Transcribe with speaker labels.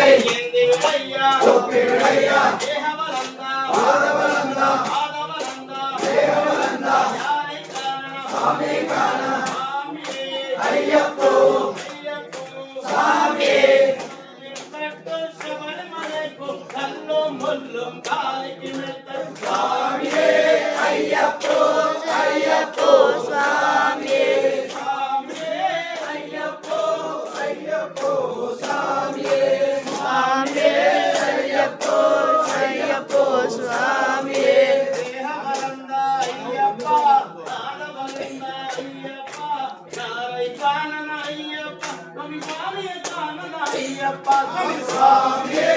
Speaker 1: ஏந்தி விடையா தேகவலந்தா பாதவலந்தா யாரை காரணம் சாமி காரணம் ஐயப்போ சாமி சபரிமலைக்கும் கல்லும் முள்ளும் காலிக்கு மெத்தம் சாமியே ஐயப்போ ஐயப்போ சாமியே சாமியே ஐயப்போ ஐயப்போ சாமியே சாமியே ஐயப்போ ஐயப்போ சாமியே தேகவலந்தா ஐயப்பா தானவலந்தா ஐயப்பா யாரை காணன ஐயப்பா நம்பி சாமியே காணன ஐயப்பா சாமியே